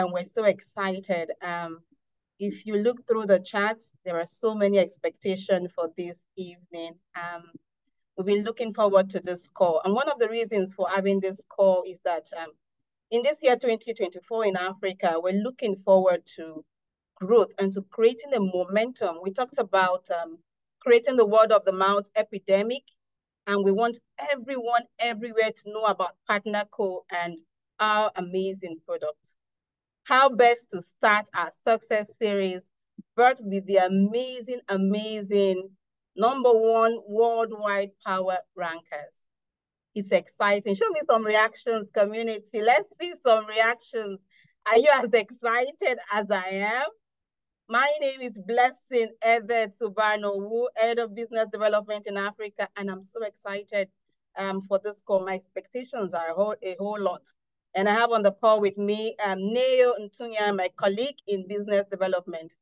and we're so excited. If you look through the charts, there are so many expectations for this evening. We've been looking forward to this call. And one of the reasons for having this call is that in this year 2024 in Africa, we're looking forward to growth and to creating a momentum. We talked about creating the word of the mouth epidemic, and we want everyone everywhere to know about PartnerCo and our amazing products. How best to start our success series, birthed with the amazing #1 worldwide power rankers. It's exciting. Show me some reactions, community. Let's see some reactions. Are you as excited as I am? My name is Blessing Edet Subano, Head of Business Development in Africa, and I'm so excited for this call. My expectations are a whole lot. And I have on the call with me Neo Ntunya, my colleague in Business Development.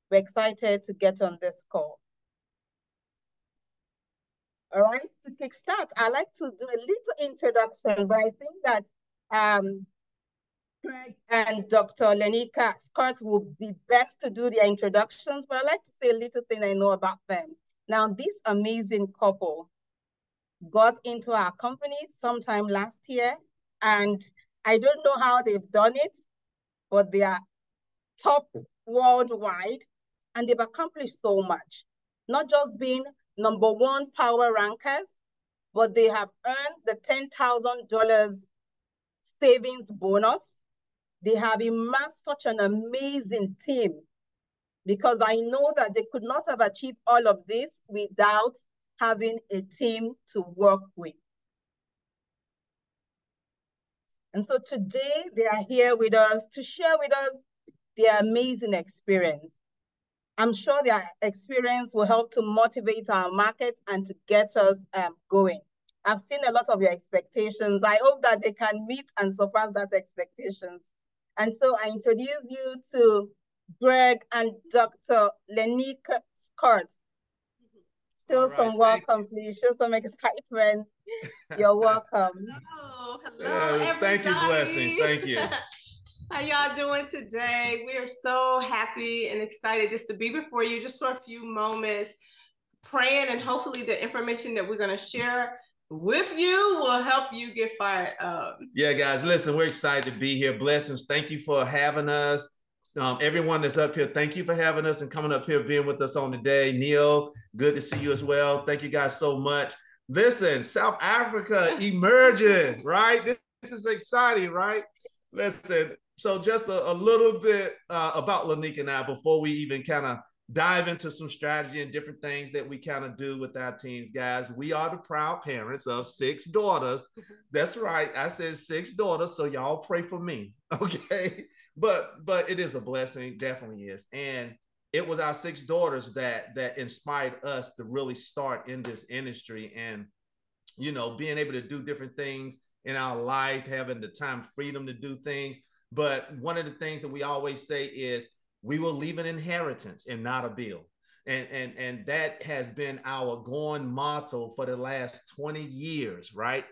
We're excited to get on this call. All right, to kickstart, I'd like to do a little introduction, but I think that Greg and Dr. Lenica Scott will be best to do their introductions, but I'd like to say a little thing I know about them. Now, this amazing couple got into our company sometime last year, and I don't know how they've done it, but they are top worldwide, and they've accomplished so much. Not just being #1 power rankers, but they have earned the $10,000 savings bonus. They have amassed such an amazing team, because I know that they could not have achieved all of this without having a team to work with. And so today they are here with us to share with us their amazing experience. I'm sure their experience will help to motivate our market and to get us going. I've seen a lot of your expectations. I hope that they can meet and surpass that expectations. And so I introduce you to Greg and Dr. Lenica Scott. Show some welcome, please. Show some excitement. You're welcome. Hello, everybody. Thank you, Blessings. Thank you. How y'all doing today? We are so happy and excited just to be before you just for a few moments, praying, and hopefully the information that we're going to share with you will help you get fired up. Yeah, guys, listen, we're excited to be here. Blessings. Thank you for having us. Everyone that's up here, thank you for having us and coming up here, being with us on today. Neil, good to see you as well. Thank you guys so much. Listen, South Africa emerging, right? This is exciting, right? Listen, so just a little bit about Lenica and I before we even kind of dive into some strategy and different things that we kind of do with our teams, guys. We are the proud parents of 6 daughters. That's right. I said 6 daughters, so y'all pray for me, okay? But it is a blessing, definitely is. And it was our 6 daughters that inspired us to really start in this industry, and you know, being able to do different things in our life, having the time freedom to do things. But one of the things that we always say is we will leave an inheritance and not a bill. And that has been our going motto for the last 20 years, right?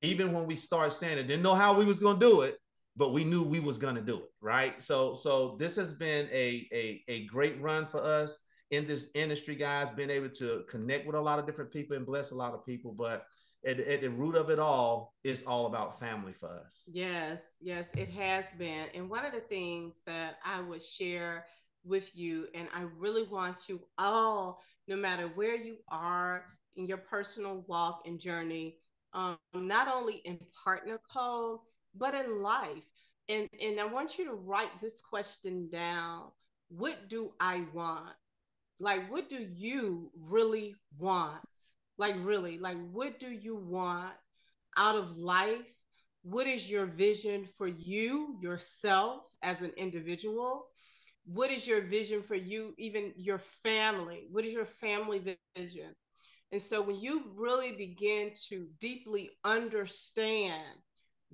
Even when we started saying it, didn't know how we was going to do it, but we knew we was going to do it, right? So this has been a great run for us in this industry, guys, being able to connect with a lot of different people and bless a lot of people. But at the root of it all, it's all about family for us. Yes, it has been. And one of the things that I would share with you, and I really want you all, no matter where you are in your personal walk and journey, not only in PartnerCo, but in life. And I want you to write this question down. What do I want? Like, what do you really want? Like, really, like, what do you want out of life? What is your vision for you, yourself as an individual? What is your vision for you, even your family? What is your family vision? And so when you really begin to deeply understand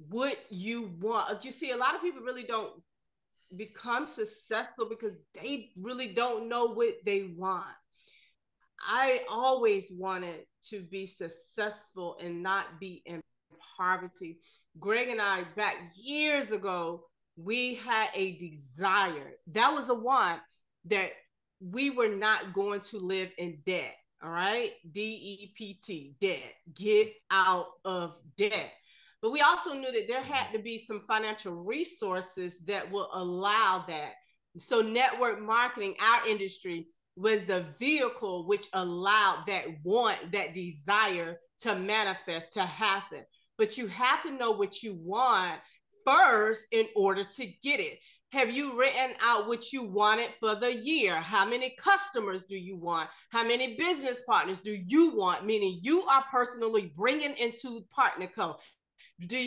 what you want, you see, a lot of people really don't become successful because they really don't know what they want. I always wanted to be successful and not be in poverty. Greg and I, back years ago, we had a desire. That was a want that we were not going to live in debt. All right. DEPT, debt. Get out of debt. But we also knew that there had to be some financial resources that will allow that. So network marketing, our industry, was the vehicle which allowed that want, that desire to manifest, to happen. But you have to know what you want first in order to get it. Have you written out what you wanted for the year? How many customers do you want? How many business partners do you want? Meaning you are personally bringing into PartnerCo.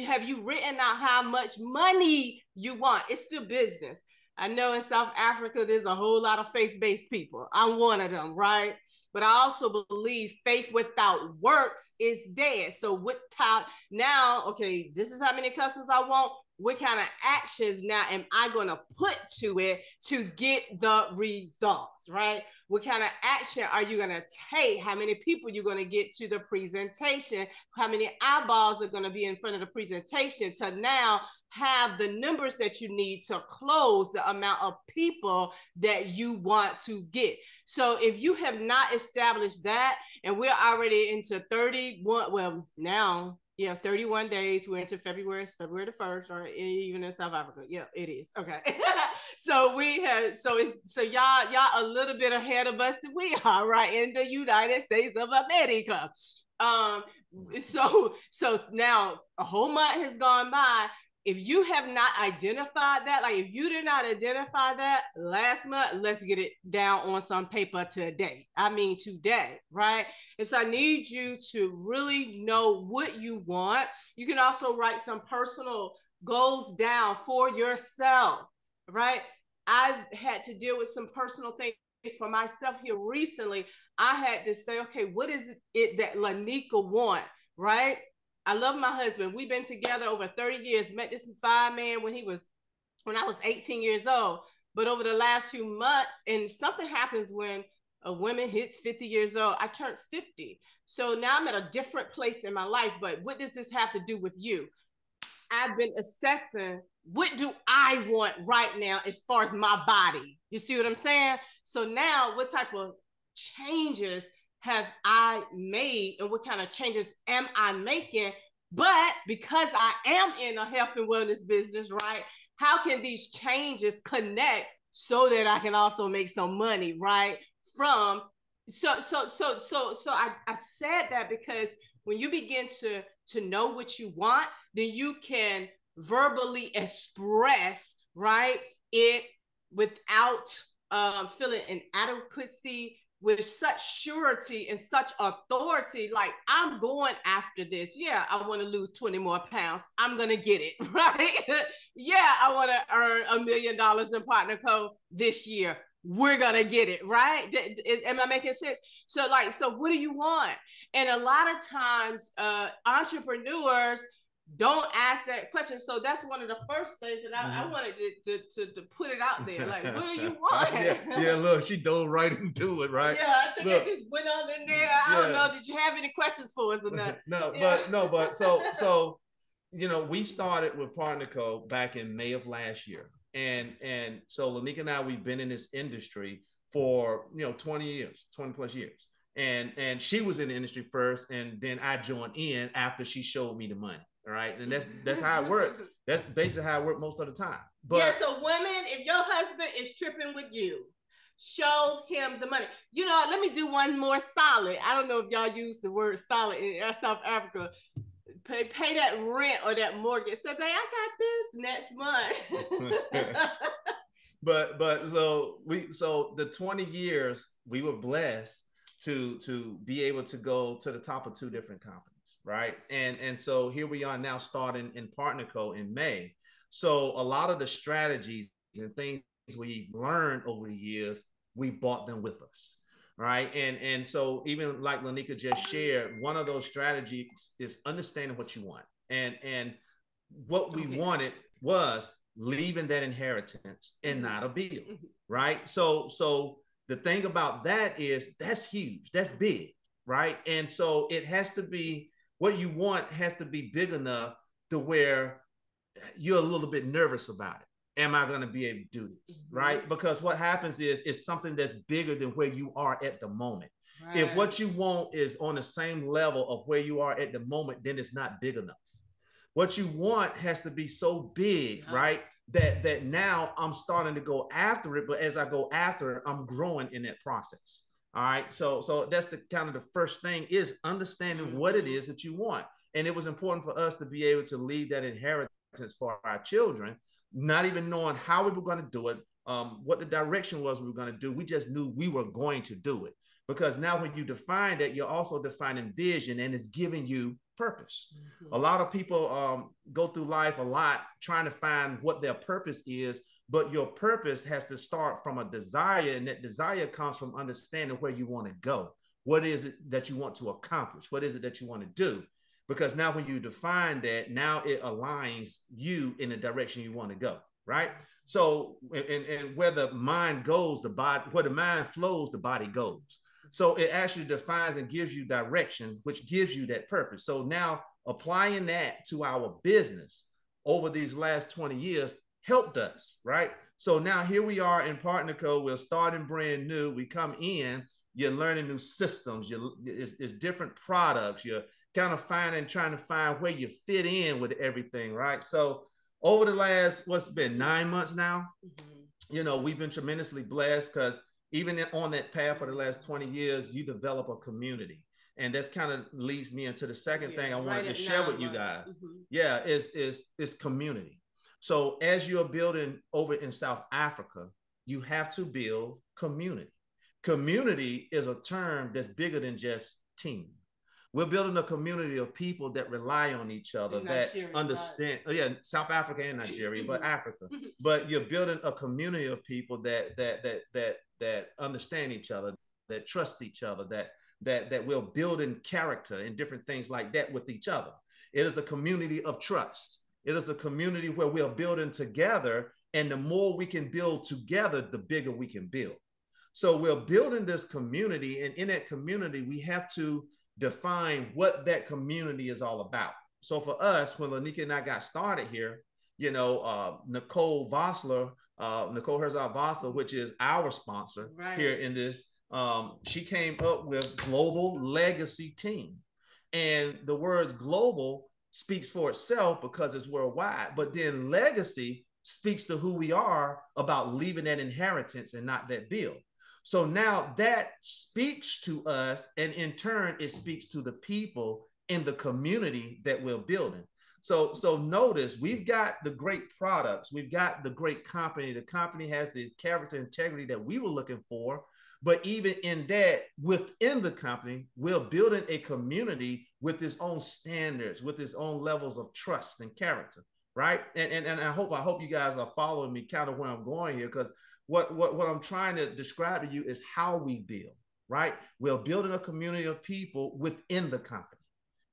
Have you written out how much money you want? It's still business. I know in South Africa, there's a whole lot of faith-based people. I'm one of them, right? But I also believe faith without works is dead. So what time now, okay, this is how many customers I want. What kind of actions now am I going to put to it to get the results, right? What kind of action are you going to take? How many people you're going to get to the presentation? How many eyeballs are going to be in front of the presentation to now have the numbers that you need to close the amount of people that you want to get. So if you have not established that, and we're already into 31, well, now, yeah, 31 days. We're into February. It's February the 1st, or even in South Africa. Yeah, it is. Okay. So we have, so y'all a little bit ahead of us than we are, right? In the United States of America. So now a whole month has gone by. If you have not identified that, like if you did not identify that last month, let's get it down on some paper today. I mean, today, right? And so I need you to really know what you want. You can also write some personal goals down for yourself, right? I've had to deal with some personal things for myself here recently. I had to say, okay, what is it that Lanika want, right? I love my husband. We've been together over 30 years. Met this fine man when I was 18 years old. But over the last few months, and something happens when a woman hits 50 years old. I turned 50. So now I'm at a different place in my life. But what does this have to do with you? I've been assessing, what do I want right now as far as my body? You see what I'm saying? So now what type of changes have I made, and what kind of changes am I making? But because I am in a health and wellness business, right? How can these changes connect so that I can also make some money, right? I said that because when you begin to know what you want, then you can verbally express, right, it without feeling inadequacy, with such surety and such authority. Like, I'm going after this. Yeah, I want to lose 20 more pounds. I'm going to get it, right? Yeah, I want to earn $1 million in PartnerCo this year. We're going to get it, right? Am I making sense? So what do you want? And a lot of times, entrepreneurs don't ask that question. So that's one of the first things that I wanted to put it out there. Like, what do you want? yeah, look, she dove right into it, right? Yeah, I think I just went on in there. I don't know. Did you have any questions for us or not? But so we started with PartnerCo back in May of last year. And so Lanika and I, we've been in this industry for 20 plus years. And she was in the industry first, and then I joined in after she showed me the money. All right. And that's how it works. That's basically how it works most of the time. But yeah, so women, if your husband is tripping with you, show him the money. Let me do one more solid. I don't know if y'all use the word solid in South Africa. Pay that rent or that mortgage. Say, babe, I got this next month. but so the 20 years we were blessed to be able to go to the top of 2 different companies. Right. And so here we are now starting in PartnerCo in May. So a lot of the strategies and things we learned over the years, we brought them with us. Right. And so even like Lanika just shared, one of those strategies is understanding what you want. And what we wanted was leaving that inheritance and not a bill. Right. So the thing about that is that's huge. That's big. Right. And so it has to be, what you want has to be big enough to where you're a little bit nervous about it. am I going to be able to do this? Right? Because what happens is it's something that's bigger than where you are at the moment. Right. If what you want is on the same level of where you are at the moment, then it's not big enough. What you want has to be so big, right? That now I'm starting to go after it, but as I go after it, I'm growing in that process. All right. So that's the kind of the first thing is understanding what it is that you want. And it was important for us to be able to leave that inheritance for our children, not even knowing how we were going to do it, what the direction was we were going to do. We just knew we were going to do it. Because now when you define that, you're also defining vision, and it's giving you purpose. A lot of people go through life a lot trying to find what their purpose is, but your purpose has to start from a desire, and that desire comes from understanding where you want to go. What is it that you want to accomplish? What is it that you want to do? Because now when you define that, now it aligns you in the direction you want to go, right? So, and where the mind goes, the body, where the mind flows, the body goes. So it actually defines and gives you direction, which gives you that purpose. So now applying that to our business over these last 20 years helped us, right? So now here we are in Partner Code. We're starting brand new. We come in, you're learning new systems. It's different products. You're kind of trying to find where you fit in with everything, right? So over the last, what's been 9 months now, you know, we've been tremendously blessed because even on that path for the last 20 years, you develop a community. And that's kind of leads me into the second thing I wanted to share with you guys. Yeah, is community. So as you're building over in South Africa, you have to build community. Community is a term that's bigger than just team. We're building a community of people that rely on each other, that understand, yeah, South Africa and Nigeria, but Africa. But you're building a community of people that understand each other, that trust each other, that will build in character and different things like that with each other. It is a community of trust. It is a community where we are building together, and the more we can build together, the bigger we can build. So we're building this community, and in that community, we have to define what that community is all about. So for us, when Lanika and I got started here, you know, Nicole Vossler, Nicole Herzog-Vossler, which is our sponsor here in this, she came up with Global Legacy Team. And the words global speaks for itself because it's worldwide, but then legacy speaks to who we are about leaving that inheritance and not that bill. So now that speaks to us, and in turn, it speaks to the people in the community that we're building. So notice we've got the great products, we've got the great company. The company has the character integrity that we were looking for, but even in that, within the company, we're building a community with its own standards, with its own levels of trust and character, right? And I hope you guys are following me kind of where I'm going here, because what I'm trying to describe to you is how we build, right? We're building a community of people within the company.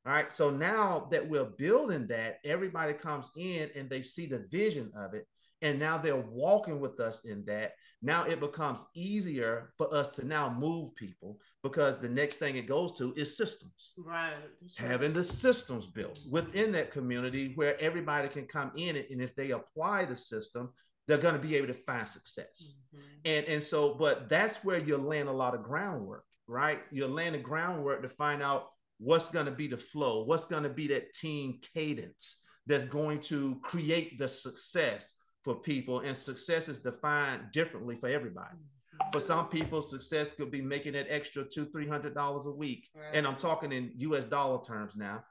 All right. So now that we're building that, everybody comes in and they see the vision of it. And now they're walking with us in that. Now it becomes easier for us to now move people, because the next thing it goes to is systems. Right. Having the systems built within that community where everybody can come in, and if they apply the system, they're going to be able to find success. And so, but that's where you're laying a lot of groundwork, right? You're laying the groundwork to find out what's going to be the flow, what's going to be that team cadence that's going to create the success for people. And success is defined differently for everybody. For some people, success could be making that extra $200-300 a week. Right. And I'm talking in US dollar terms now.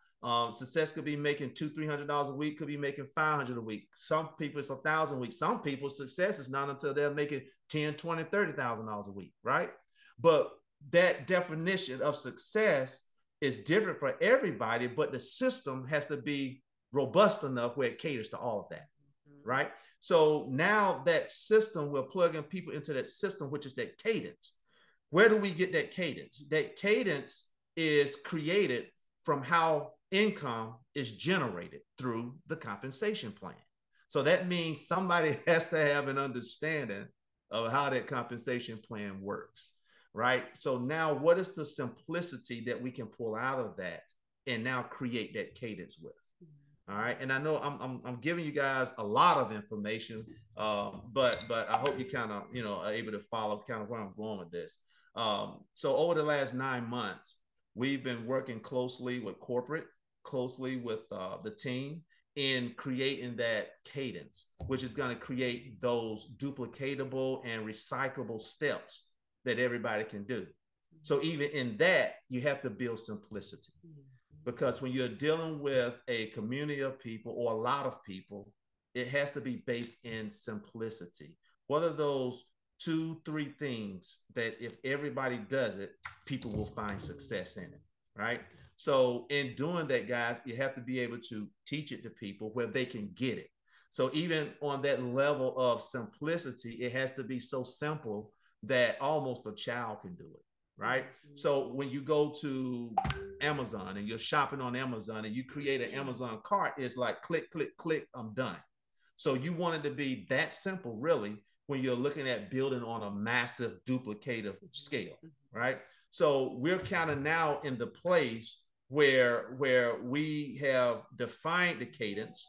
Success could be making $200-300 a week, could be making $500 a week. Some people it's $1,000 a week. Some people success is not until they're making $10,000, $20,000, $30,000 a week, right? But that definition of success is different for everybody, but the system has to be robust enough where it caters to all of that, right? So now that system, we're plugging people into that system, which is that cadence. Where do we get that cadence? That cadence is created from how income is generated through the compensation plan. So that means somebody has to have an understanding of how that compensation plan works, right? So now what is the simplicity that we can pull out of that and now create that cadence with? All right, and I know I'm giving you guys a lot of information, but I hope you kind of are able to follow kind of where I'm going with this. So over the last 9 months, we've been working closely with corporate, closely with the team in creating that cadence, which is going to create those duplicatable and recyclable steps that everybody can do. So even in that, you have to build simplicity, because when you're dealing with a community of people or a lot of people, it has to be based in simplicity. What are those 2-3 things that if everybody does it, people will find success in it, right? So in doing that, guys, you have to be able to teach it to people where they can get it. So even on that level of simplicity, it has to be so simple that almost a child can do it, right? So when you go to Amazon and you're shopping on Amazon and you create an Amazon cart, it's like click, click, click, I'm done. So you want it to be that simple, really, when you're looking at building on a massive duplicative scale, right? So we're kind of now in the place where we have defined the cadence,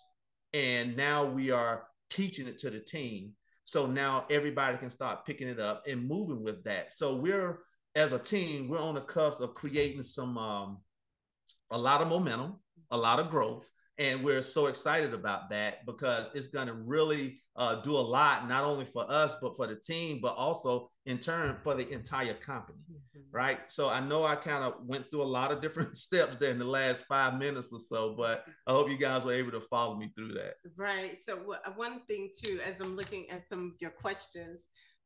and now we are teaching it to the team. So now everybody can start picking it up and moving with that. So we're, as a team, we're on the cusp of creating some a lot of momentum, a lot of growth. And we're so excited about that because it's going to really do a lot, not only for us, but for the team, but also in turn for the entire company, right? So I know I kind of went through a lot of different steps there in the last 5 minutes or so, but I hope you guys were able to follow me through that. Right. So one thing too, as I'm looking at some of your questions,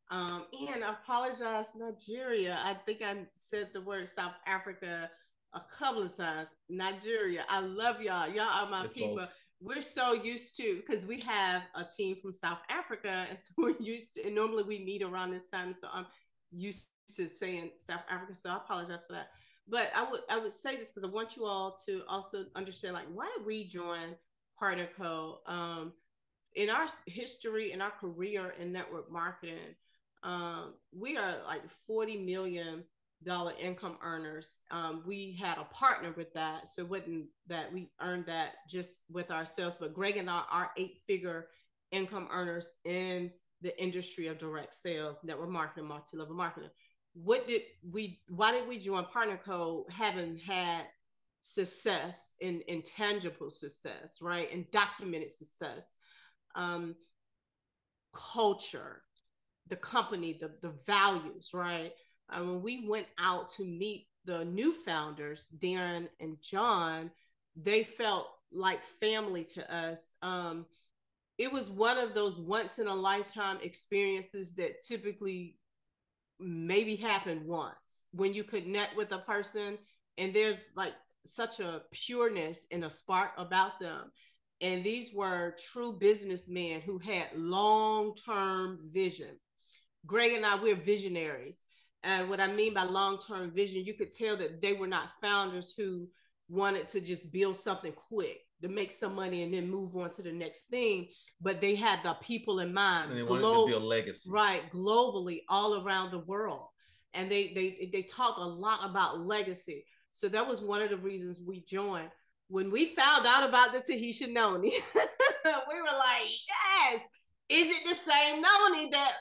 and I apologize, Nigeria. I think I said the word South Africa a couple of times. Nigeria, I love y'all. Y'all are my people. Both. We're so used to, because we have a team from South Africa, and so we're used to, and normally we meet around this time, so I'm used to saying South Africa, so I apologize for that. But I would say this because I want you all to also understand, like, why did we join PartnerCo? In our history, in our career in network marketing, we are like $40 million income earners. We had a partner with that, so it wasn't that we earned that just with ourselves, but Greg and I are 8-figure income earners in the industry of direct sales, network marketing, multi-level marketing. Why did we join PartnerCo, having had success in tangible success, right, and documented success? Culture, the company, the values, right? When we went out to meet the new founders, Darren and John, they felt like family to us. It was one of those once in a lifetime experiences that typically maybe happen once, when you connect with a person and there's like such a pureness and a spark about them. And these were true businessmen who had long-term vision. Greg and I, we're visionaries. And what I mean by long-term vision, you could tell that they were not founders who wanted to just build something quick to make some money and then move on to the next thing. But they had the people in mind. And they wanted to build legacy. Right, globally, all around the world. And they talk a lot about legacy. So that was one of the reasons we joined. When we found out about the Tahitian Noni, we were like, yes, is it the same Noni that,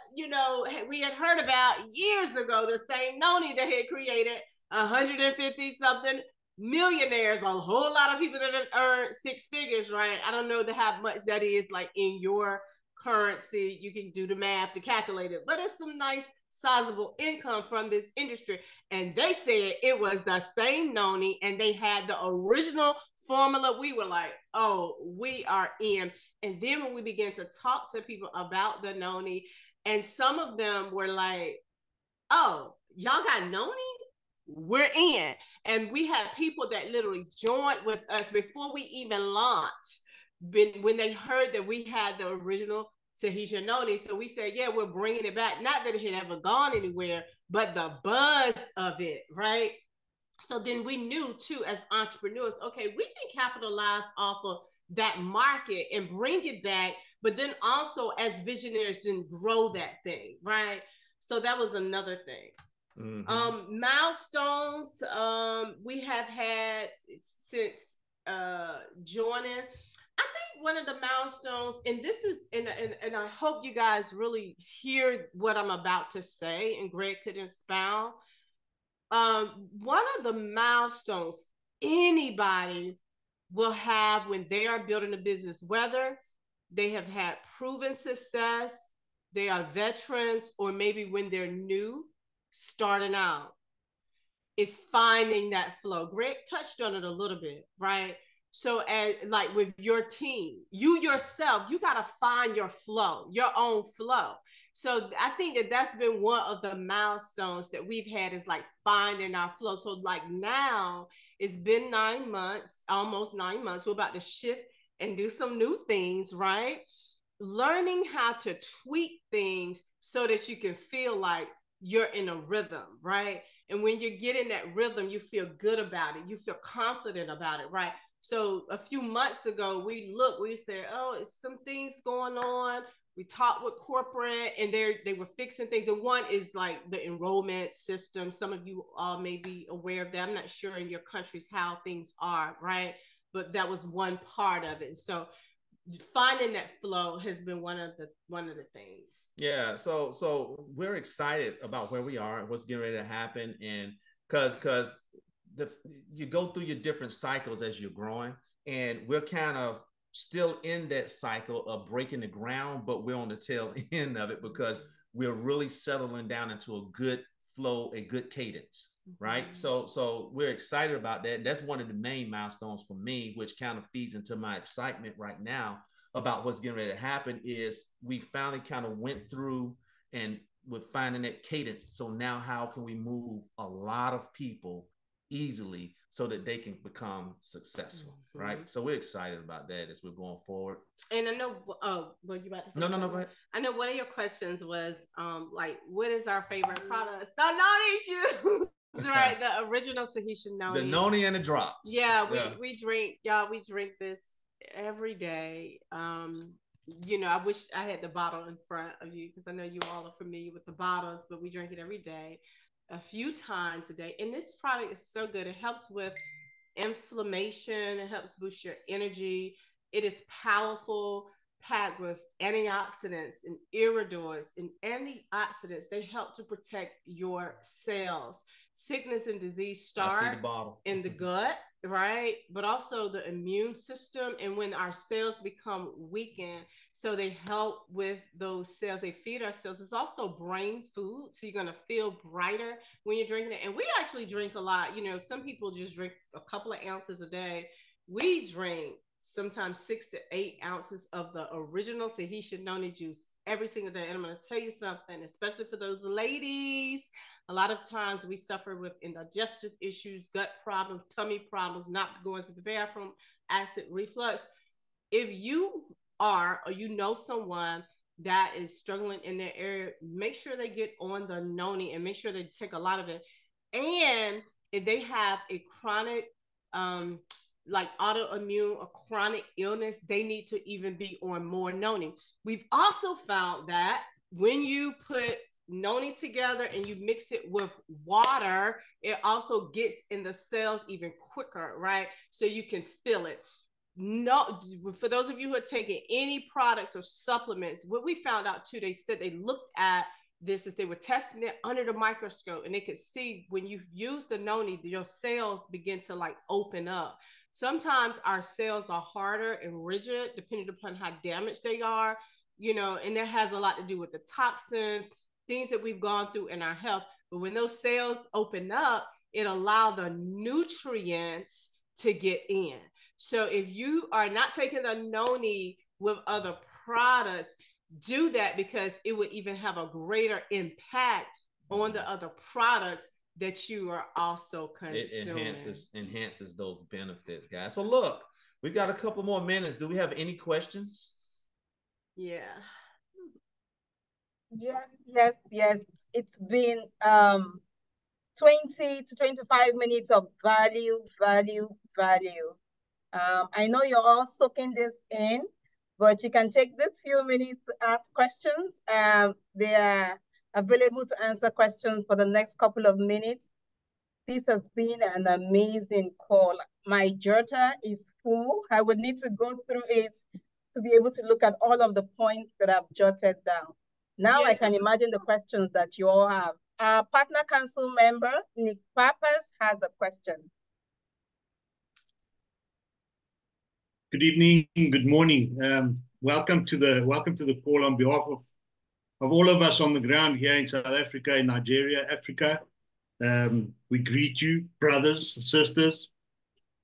we had heard about years ago, the same Noni that had created 150 something millionaires, a whole lot of people that have earned 6 figures, right? I don't know how much that is like in your currency. You can do the math to calculate it, but it's some nice sizable income from this industry. And they said it was the same Noni and they had the original formula. We were like, oh, we are in. And then when we began to talk to people about the Noni, and some of them were like, oh, y'all got Noni? We're in. And we had people that literally joined with us before we even launched, when they heard that we had the original Tahitian Noni. So we said, yeah, we're bringing it back. Not that it had ever gone anywhere, but the buzz of it, right? So then we knew too, as entrepreneurs, okay, we can capitalize off of that market and bring it back, but then also as visionaries, then grow that thing, right? So that was another thing. Mm-hmm. Milestones we have had since joining. I think one of the milestones, and this is, and I hope you guys really hear what I'm about to say, and Greg could expound. One of the milestones anybody will have when they are building a business, whether they have had proven success, they are veterans, or maybe when they're new, starting out, is finding that flow. Greg touched on it a little bit, right? So, as like with your team, you yourself, you got to find your flow, your own flow. So, I think that that's been one of the milestones that we've had, is like finding our flow. So, like now, it's been 9 months, almost 9 months. We're about to shift and do some new things, right? Learning how to tweak things so that you can feel like you're in a rhythm, right? And when you get in that rhythm, you feel good about it. You feel confident about it, right? So a few months ago, we said, oh, it's some things going on. We talked with corporate, and they were fixing things. And one is like the enrollment system. Some of you all may be aware of that. I'm not sure in your countries how things are, right? But that was one part of it. So finding that flow has been one of the things. Yeah, so we're excited about where we are and what's getting ready to happen, and because you go through your different cycles as you're growing, and we're kind of still in that cycle of breaking the ground, but we're on the tail end of it because we're really settling down into a good flow, a good cadence, right? So we're excited about that. That's one of the main milestones for me, which kind of feeds into my excitement right now about what's getting ready to happen. Is we finally kind of went through and with finding that cadence. So now how can we move a lot of people easily so that they can become successful, right? So we're excited about that as we're going forward. And I know, what you about to say? No, go ahead. I know one of your questions was, like, what is our favorite product? The noni juice, right? The original Tahitian noni. The noni and the drops. Yeah, we drink, y'all. We drink this every day. You know, I wish I had the bottle in front of you because I know you all are familiar with the bottles, but we drink it every day, a few times a day. And this product is so good. It helps with inflammation. It helps boost your energy. It is powerful, packed with antioxidants and iridors and antioxidants. They help to protect your cells. Sickness and disease start in the gut, right? But also the immune system. And when our cells become weakened, so they help with those cells. They feed our cells. It's also brain food. So you're going to feel brighter when you're drinking it. And we actually drink a lot. You know, some people just drink a couple of ounces a day. We drink sometimes 6 to 8 ounces of the original Tahitian noni juice every single day. And I'm going to tell you something, especially for those ladies. A lot of times we suffer with indigestive issues, gut problems, tummy problems, not going to the bathroom, acid reflux. If you are, or you know someone that is struggling in their area, make sure they get on the noni and make sure they take a lot of it. And if they have a chronic, like autoimmune or chronic illness, they need to even be on more noni. We've also found that when you put noni together and you mix it with water, it also gets in the cells even quicker, right? So you can feel it. No, for those of you who are taking any products or supplements, what we found out too, they said they looked at this as they were testing it under the microscope, and they could see when you use the noni, your cells begin to like open up. Sometimes our cells are harder and rigid depending upon how damaged they are, you know, and that has a lot to do with the toxins, things that we've gone through in our health. But when those cells open up, it allows the nutrients to get in. So if you are not taking the noni with other products, do that, because it would even have a greater impact on the other products that you are also consuming. It enhances those benefits, guys. So look, we've got a couple more minutes. Do we have any questions? Yeah. Yes. It's been 20 to 25 minutes of value. I know you're all soaking this in, but you can take this few minutes to ask questions. They are available to answer questions for the next couple of minutes. This has been an amazing call. My jotter is full. I would need to go through it to be able to look at all of the points that I've jotted down. Now Yes. I can imagine the questions that you all have. Our partner council member, Nick Pappas, has a question. Good evening, good morning. Welcome to the call on behalf of all of us on the ground here in South Africa, in Nigeria, Africa. We greet you, brothers, sisters.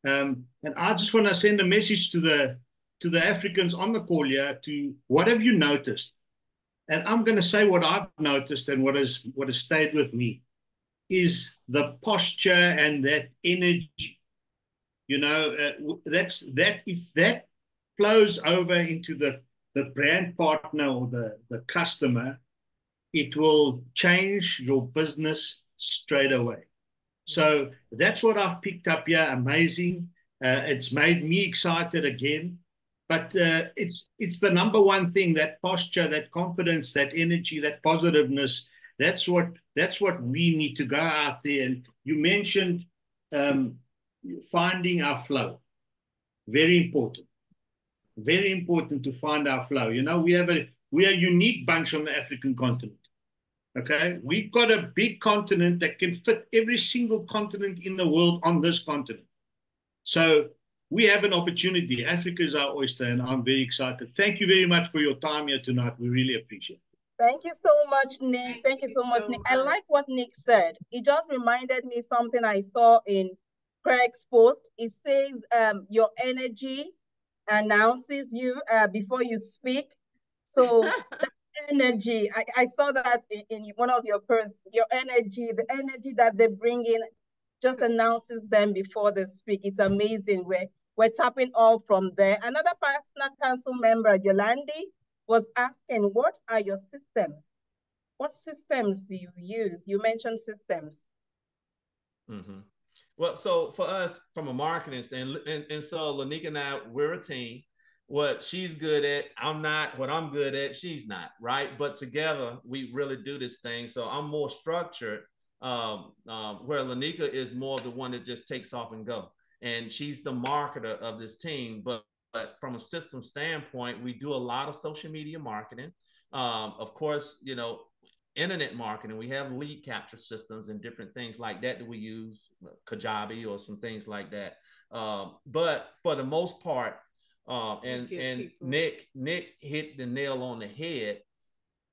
And I just want to send a message to the Africans on the call here to what have you noticed? And I'm going to say what I've noticed and what has stayed with me is the posture and that energy. You know, if that flows over into the brand partner or the customer, it will change your business straight away. So that's what I've picked up here. Amazing. It's made me excited again. But it's the number one thing, that posture, that confidence, that energy, that positiveness. That's what we need to go out there. And you mentioned finding our flow. Very important. Very important to find our flow. You know, we are a unique bunch on the African continent. Okay, we've got a big continent that can fit every single continent in the world on this continent. So we have an opportunity. Africa is our oyster, and I'm very excited. Thank you very much for your time here tonight. We really appreciate it. Thank you so much, Nick. Thank you so much, Nick. I like what Nick said. It just reminded me something I saw in Craig's post. It says your energy announces you before you speak. So that energy, I saw that in one of your posts. Your energy, the energy that they bring in just announces them before they speak. It's amazing. We're tapping all from there. Another partner council member, Yolandi, was asking, what are your systems? What systems do you use? You mentioned systems. Mm-hmm. Well, so for us, from a marketing stand, and so Lanika and I, we're a team. What she's good at, I'm not. What I'm good at, she's not, right? But together, we really do this thing. So I'm more structured, where Lanika is more the one that just takes off and go. And she's the marketer of this team. But from a system standpoint, we do a lot of social media marketing. Of course, you know, internet marketing. We have lead capture systems and different things like that we use, Kajabi or some things like that. But for the most part, and Nick hit the nail on the head.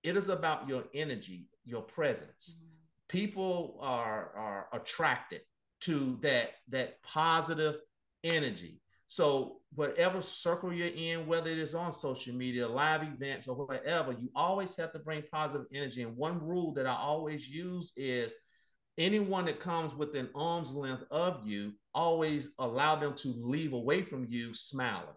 It is about your energy, your presence. Mm-hmm. People are attracted to that positive energy. So whatever circle you're in, whether it is on social media, live events, or whatever, you always have to bring positive energy. And one rule that I always use is anyone that comes within arm's length of you, always allow them to leave away from you smiling.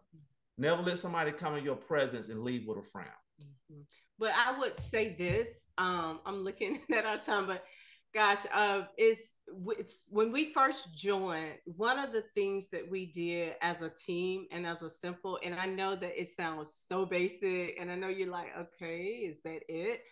Never let somebody come in your presence and leave with a frown. Mm-hmm. But I would say this, I'm looking at our time, but gosh, when we first joined, one of the things that we did as a team and as a simple, and I know that it sounds so basic, and I know you're like, okay, is that it?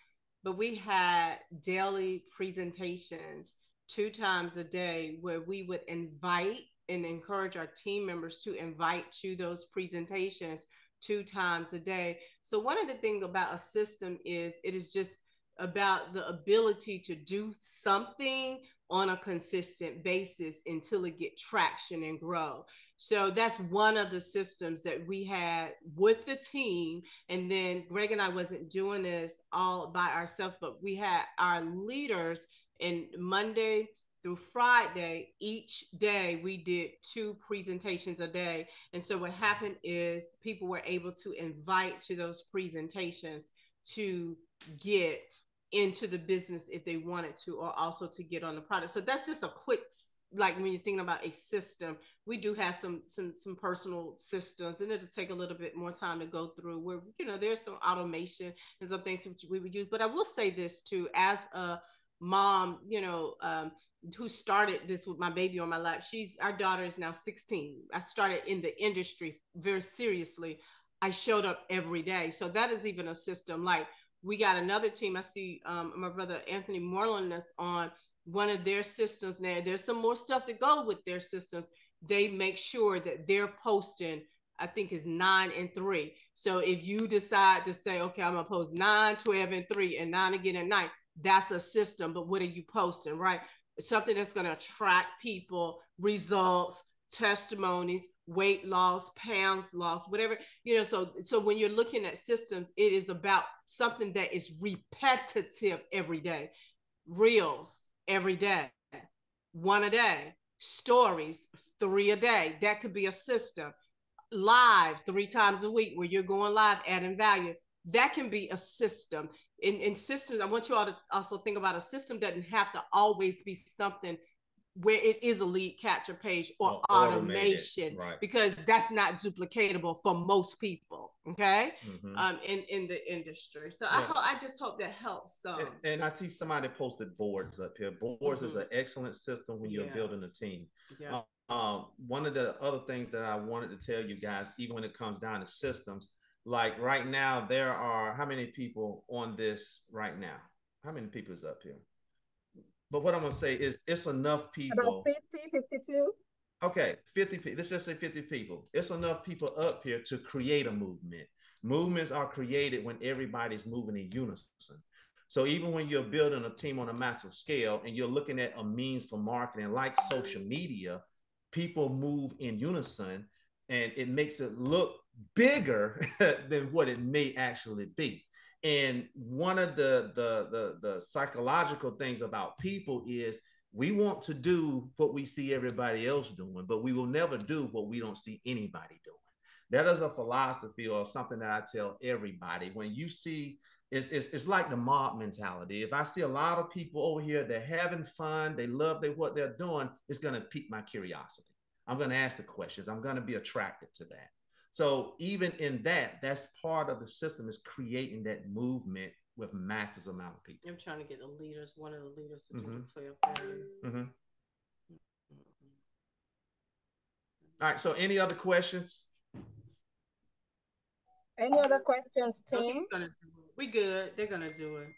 But we had daily presentations 2 times a day where we would invite and encourage our team members to invite to those presentations 2 times a day. So one of the things about a system is it is just about the ability to do something on a consistent basis until it get traction and grow. So that's one of the systems that we had with the team. And then Greg and I wasn't doing this all by ourselves, but we had our leaders, and Monday through Friday, each day we did 2 presentations a day. And so what happened is people were able to invite to those presentations to get into the business if they wanted to, or also to get on the product. So that's just a quick, like when you're thinking about a system, we do have some personal systems, and it'll take a little bit more time to go through where, you know, there's some automation and some things we would use. But I will say this too, as a mom, you know, who started this with my baby on my lap. Our daughter is now 16. I started in the industry very seriously. I showed up every day. So that is even a system. Like, we got another team. I see my brother Anthony Moreland on one of their systems now. There's some more stuff to go with their systems. they make sure that they're posting, I think is 9 and 3. So if you decide to say, okay, I'm gonna post 9, 12, and 3, and 9 again at night, that's a system. But what are you posting, right? It's something that's gonna attract people, results, testimonies, weight loss, pounds lost, whatever, you know. So when you're looking at systems, it is about something that is repetitive every day. Reels every day, 1 a day, stories 3 a day. That could be a system. Live 3 times a week where you're going live, adding value. That can be a system. In systems, I want you all to also think about a system doesn't have to always be something where it is a lead capture page or automation, right? Because that's not duplicatable for most people, okay? In the industry. So yeah. I just hope that helps. And I see somebody posted boards up here. Boards is an excellent system when you're building a team. Yeah. One of the other things that I wanted to tell you guys, even when it comes down to systems, like right now, there are how many people on this right now? How many people is up here? But what I'm going to say is it's enough people. About 50, 52. Okay, 50 people. Let's just say 50 people. It's enough people up here to create a movement. Movements are created when everybody's moving in unison. So even when you're building a team on a massive scale and you're looking at a means for marketing like social media, people move in unison and it makes it look bigger than what it may actually be. And one of the psychological things about people is we want to do what we see everybody else doing, but we will never do what we don't see anybody doing. That is a philosophy or something that I tell everybody. When you see, it's like the mob mentality. If I see a lot of people over here, they're having fun, they love what they're doing, it's going to pique my curiosity. I'm going to ask the questions. I'm going to be attracted to that. So even in that, that's part of the system, is creating that movement with massive amount of people. I'm trying to get the leaders, one of the leaders to do the 12. All right. So any other questions? Any other questions, team? He's gonna do it. We good. They're gonna do it.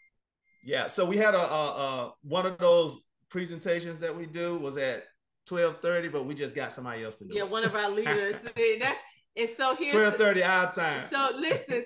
Yeah. So we had a one of those presentations that we do was at 12:30, but we just got somebody else to do it. Yeah, one of our leaders. And so here's 12:30 our time. So listen,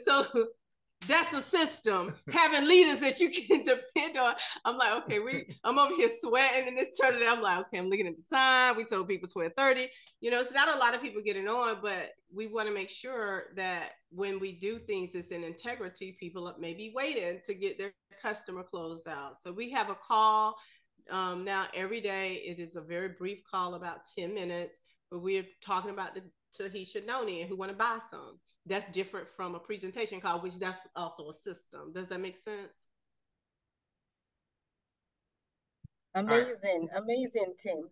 that's a system, having leaders that you can depend on. I'm like, okay, I'm over here sweating and this turning. I'm like, okay, I'm looking at the time. We told people 12:30. You know, it's not a lot of people getting on, but we want to make sure that when we do things, it's in integrity. People may be waiting to get their customer closed out. So we have a call now every day. It is a very brief call, about 10 minutes, but we're talking about the Tahisha Noni and who want to buy some. That's different from a presentation call, which that's also a system. Does that make sense? Amazing, amazing, team.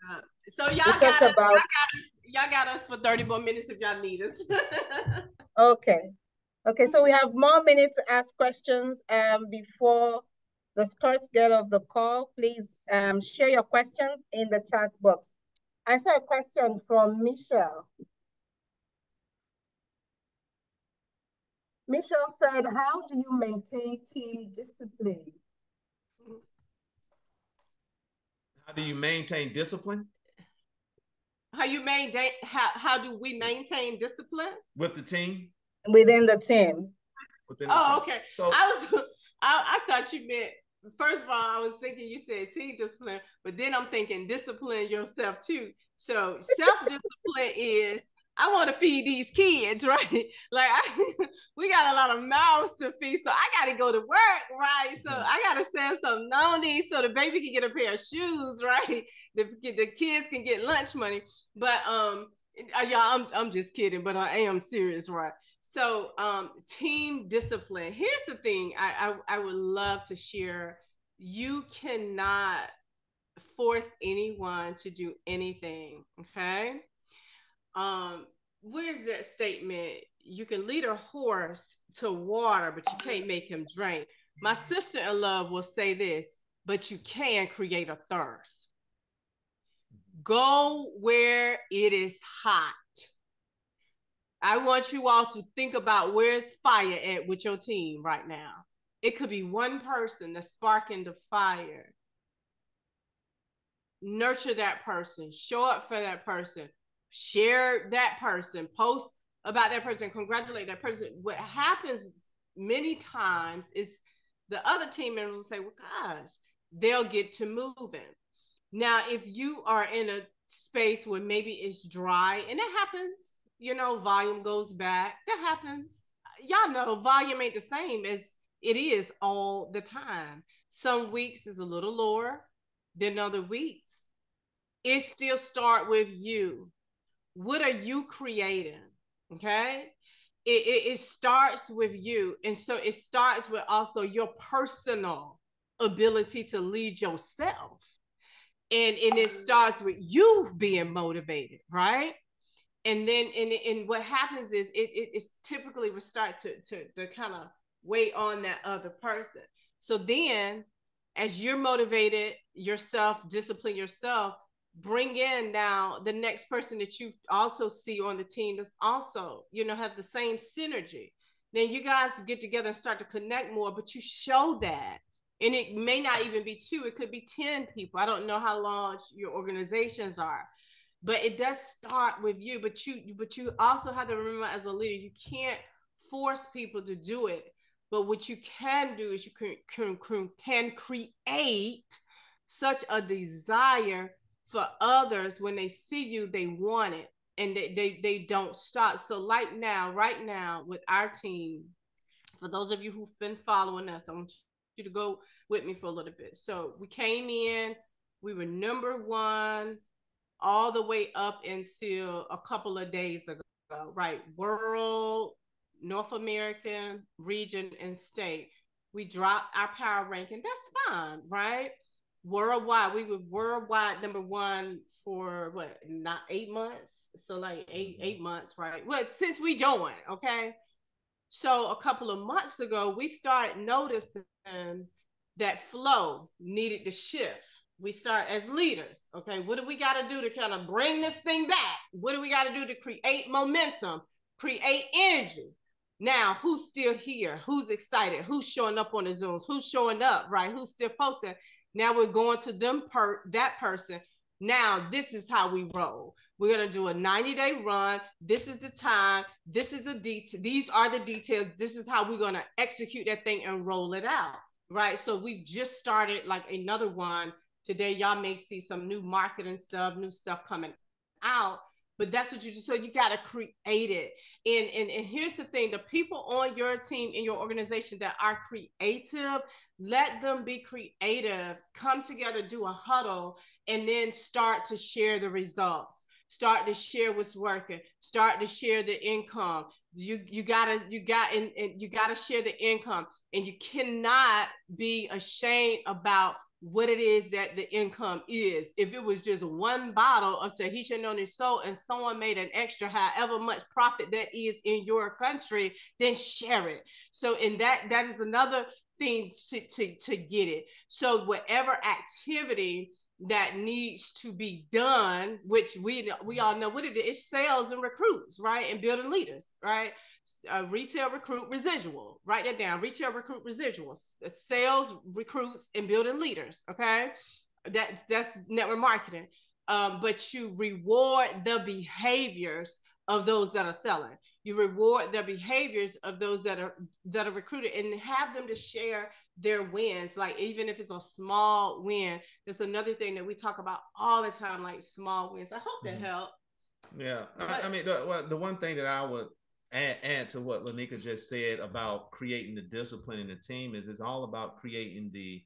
So y'all got us for 30 more minutes if y'all need us. Okay. So we have more minutes to ask questions. Before the skirts get off the call, please share your questions in the chat box. I saw a question from Michelle. Michelle said, how do you maintain team discipline? How do you maintain discipline? How do we maintain discipline? With the team? Within the team. Okay. So I thought you meant, first of all, I was thinking you said team discipline, but then I'm thinking discipline yourself too. So self-discipline is, I want to feed these kids, right? Like we got a lot of mouths to feed, so I got to go to work, right? So I got to sell some noni so the baby can get a pair of shoes, right? The kids can get lunch money. But y'all, I'm just kidding, but I am serious, right? So team discipline. Here's the thing I would love to share. You cannot force anyone to do anything, okay? Where's that statement? You can lead a horse to water, but you can't make him drink. My sister-in-law will say this, but you can create a thirst. Go where it is hot. I want you all to think about where's fire at with your team right now. It could be one person that's sparking the fire. Nurture that person. Show up for that person. share that person, post about that person, congratulate that person. What happens many times is the other team members will say, well, gosh, they'll get to moving. Now, if you are in a space where maybe it's dry, and that happens, you know, volume goes back, that happens. Y'all know volume ain't the same as it is all the time. Some weeks is a little lower than other weeks. It still start with you. What are you creating? Okay. It starts with you. And so it starts with also your personal ability to lead yourself. And it starts with you being motivated, right? And then and what happens is it's typically will start to kind of weigh on that other person. So then as you're motivated yourself, discipline yourself, bring in now the next person that you also see on the team that's also, you know, have the same synergy. Then you guys get together and start to connect more, but you show that. And it may not even be 2, it could be 10 people. I don't know how large your organizations are, but it does start with you. But you also have to remember, as a leader, you can't force people to do it. But what you can do is you can create such a desire for others. When they see you, they want it, and they don't stop. So right now with our team, for those of you who've been following us, I want you to go with me for a little bit. So we came in, we were #1 all the way up until a couple of days ago, right? World, North American, region, and state. We dropped our power ranking. That's fine, right? Worldwide, we were worldwide #1 for what, not 8 months? So like eight months, right? Well, since we joined, okay? So a couple of months ago, we started noticing that flow needed to shift. We start as leaders, okay? What do we got to do to kind of bring this thing back? What do we got to do to create momentum, create energy? Now, who's still here? Who's excited? Who's showing up on the Zooms? Who's showing up, right? Who's still posting? Now we're going to that person. Now, this is how we roll. We're going to do a 90-day run. This is the time. This is the detail. These are the details. This is how we're going to execute that thing and roll it out, right? So we've just started like another one today. Y'all may see some new marketing stuff, new stuff coming out, but that's what you do. So you got to create it. And here's the thing, the people on your team, in your organization that are creative, let them be creative, come together, do a huddle, and then start to share the results. Start to share what's working. Start to share the income. You gotta share the income, and you cannot be ashamed about what it is that the income is. If it was just one bottle of Tahitian Noni Soul and someone made an extra, however much profit that is in your country, then share it. So, in that is another thing to get it. So whatever activity that needs to be done, which we all know what it is, it's sales and recruits, right? And building leaders, right? Retail, recruit, residual. Write that down. Retail, recruit, residuals. Sales, recruits, and building leaders. Okay, that's network marketing. But you reward the behaviors of those that are selling. You reward the behaviors of those that are recruited, and have them to share their wins. Like, even if it's a small win, that's another thing that we talk about all the time, like small wins. I hope that helped. Yeah, I mean, the one thing that I would add to what Lanika just said about creating the discipline in the team is it's all about creating the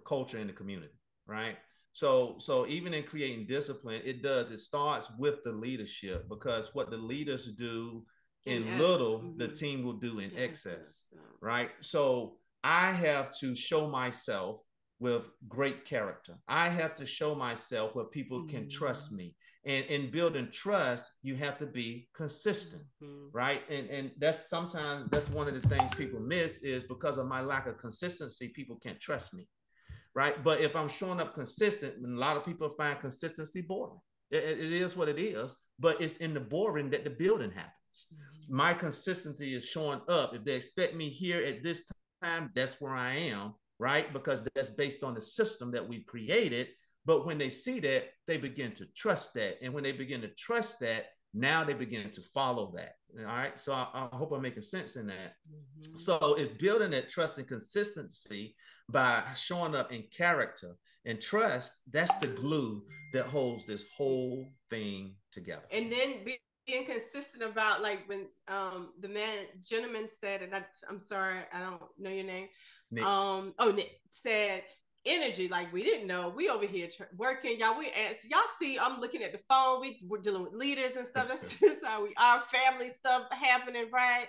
culture in the community, right? So even in creating discipline, it starts with the leadership, because what the leaders do in little, the team will do in excess, right? So I have to show myself with great character. I have to show myself where people can trust me. And in building trust, you have to be consistent, right? And that's sometimes one of the things people miss, is because of my lack of consistency, people can't trust me, right? But if I'm showing up consistent, and a lot of people find consistency boring. It is what it is, but it's in the boring that the building happens. My consistency is showing up. If they expect me here at this time, that's where I am, right? Because that's based on the system that we've created. But when they see that, they begin to trust that. And when they begin to trust that, now they begin to follow that. All right. So I hope I'm making sense in that. Mm-hmm. So it's building that trust and consistency by showing up in character and trust. That's the glue that holds this whole thing together. And then being consistent about, like, when the gentleman said, and I'm sorry, I don't know your name. Nick. Nick said energy. Like, we didn't know. We over here working, y'all. Y'all see, I'm looking at the phone. We're dealing with leaders and stuff. That's just how we are. Family stuff happening, right?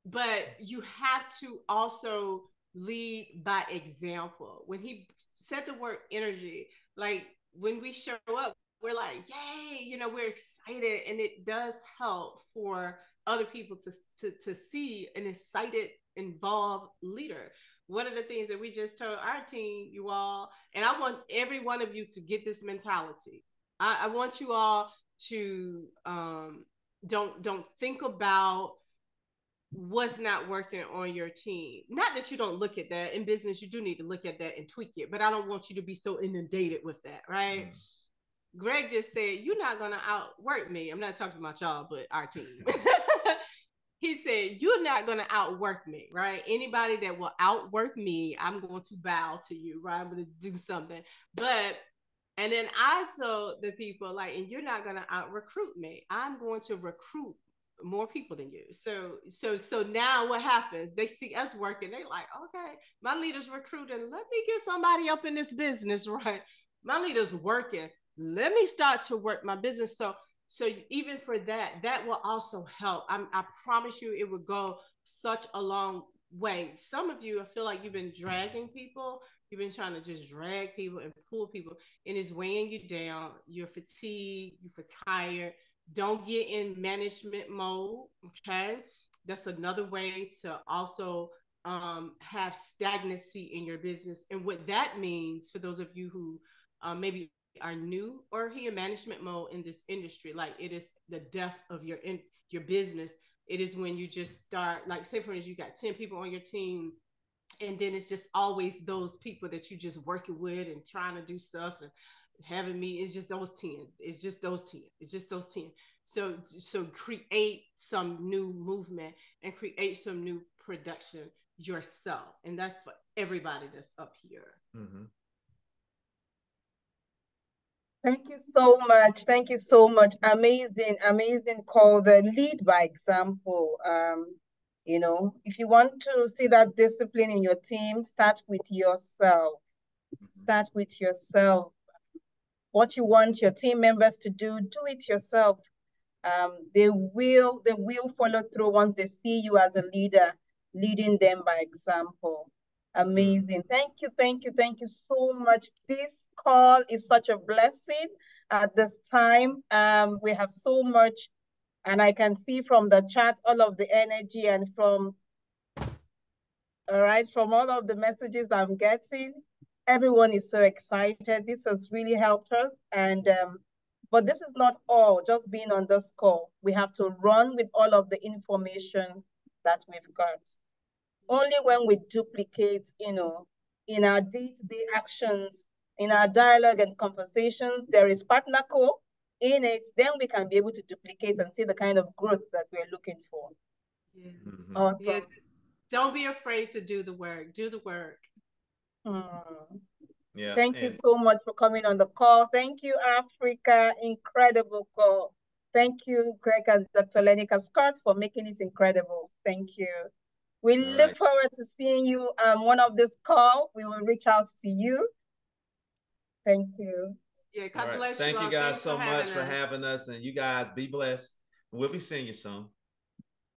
But you have to also lead by example. When he said the word energy, like, when we show up, we're like, yay, you know, we're excited, and it does help for other people to see an excited, involved leader. One of the things that we just told our team, you all, and I want every one of you to get this mentality. I want you all to don't think about what's not working on your team. Not that you don't look at that. In business, you do need to look at that and tweak it, but I don't want you to be so inundated with that, right? Greg just said, you're not going to outwork me. I'm not talking about y'all, but our team. He said, you're not going to outwork me, right? Anybody that will outwork me, I'm going to bow to you, right? I'm going to do something. And then I told the people, like, and you're not going to out-recruit me. I'm going to recruit more people than you. So now what happens? They see us working. They like, okay, my leader's recruiting. Let me get somebody up in this business, right? My leader's working. Let me start to work my business. So even for that will also help. I promise you it will go such a long way. Some of you, I feel like you've been dragging people. You've been trying to just drag people and pull people, and it's weighing you down. You're fatigued, you're tired. Don't get in management mode, okay? That's another way to also have stagnancy in your business. And what that means for those of you who maybe are new or here management mode in this industry, like, it is the death of your business. It is when you just start, like, say for instance, you got 10 people on your team, and then it's just always those people that you just working with and trying to do stuff and having me. It's just those 10. It's just those 10. It's just those 10. So create some new movement and create some new production yourself. And that's for everybody that's up here. Mm-hmm. Thank you so much. Thank you so much. Amazing, amazing call. The lead by example. You know, if you want to see that discipline in your team, start with yourself. Start with yourself. What you want your team members to do it yourself. They will follow through once they see you as a leader, leading them by example. Amazing. Thank you so much. This call is such a blessing at this time. We have so much, and I can see from the chat all of the energy, and from all of the messages I'm getting, everyone is so excited. This has really helped us. And but this is not all, just being on this call. We have to run with all of the information that we've got. Only when we duplicate, you know, in our day-to-day actions, in our dialogue and conversations, there is partner co in it, then we can be able to duplicate and see the kind of growth that we're looking for. Yeah. Mm-hmm. Awesome. Yeah. Don't be afraid to do the work. Do the work. Yeah. Thank you so much for coming on the call. Thank you, Africa. Incredible call. Thank you, Greg and Dr. Lenica Scott, for making it incredible. Thank you. We look forward to seeing you one of this call. We will reach out to you. Thank you. Yeah, God bless you. Thank you guys so much for having us. And you guys be blessed. We'll be seeing you soon.